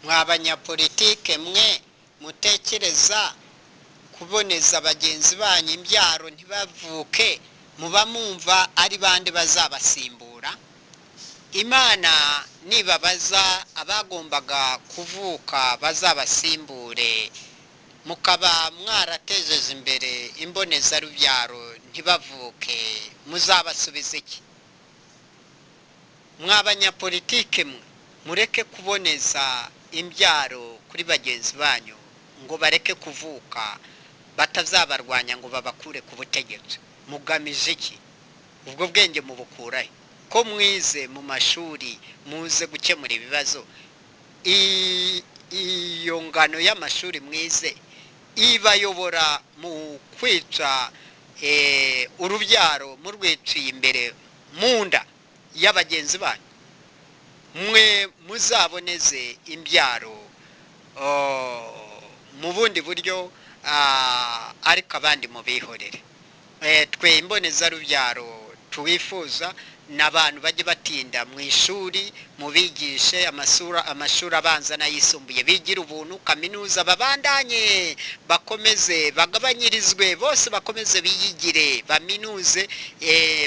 Mwabanyapolitike mwe mutekereza kuboneza bagenzi banyu imbyaro ntibavuke, muba mumva ari bande bazabasimbura? Imana nibabaza abagombaga kuvuka bazabasimbure, mukaba mwaratejeje imbere imboneza rubyaro ntibavuke, muzabasubiza iki? Mwabanyapolitike mwe mureke kuboneza imbyaro kuri bagenzi banyu ngo bareke kuvuka, batazabarwanya ngo babakure ku butegetsi. Mugamije iki? Ubwo bwenge mubukurahe? Ko mwize mu mashuri muze gukemura ibibazo, iyo ngano y'amashuri mwize ibayobora mu kwica urubyaro murwiciye imbere munda y'abagenzi banyu. Mwe muzaboneze imbyaro mu bundi buryo, ariko abandi mubihorere. Twe imboneza rubyaro tuwifuza n'abantu bajye batinda mu ishuri, mubigishe amashuri abanza n'ayisumbuye, bigira ubuntu, kaminuza babandanye bakomeze bagabanyirizwe, bose bakomeze biyigire baminuze,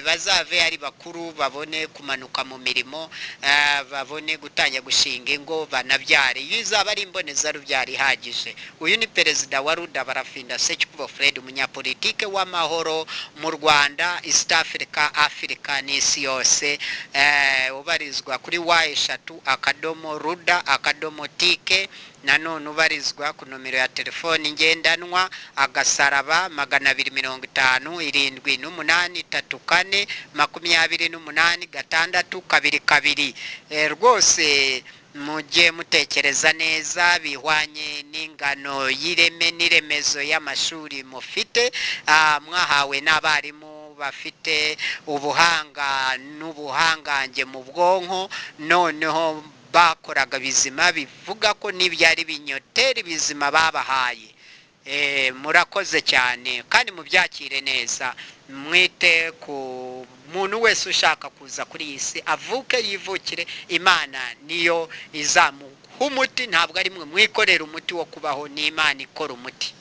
bazave ari bakuru, babone kumanuka mu mirimo, babone gutangira gushinga ingo, banabyare. Iyo izaba ari imboneza rubyaro ihagije. Uyu ni perezida wa Ruda Barafinda Sekikubo Fred, umunyapolitike w'amahoro mu Rwanda, East Africa, Africa n'isi yose, ubarizwa kuri wa3.ruda.tk, nanone ubarizwa ku nomero ya telefoni ngendanwa agasaraba 257 rwose mujye mutekereza neza bihwanye n'ingano y'ireme n'iremezo y'amashuri mufite, mwahawe n'abarimu bafite ubuhanga n'ubuhangange mu bwonko, noneho bakoraga bizima, bivuga ko n'ibyari binyoteri bizima babahaye. Murakoze cyane kandi mubyakire neza. Mwite ku muntu wese ushaka kuza kuri iyi si, avuke yivukire. Imana niyo izamuha umuti, ntabwo ari mwe mwikorera umuti wo kubaho, ni Imana ikora umuti.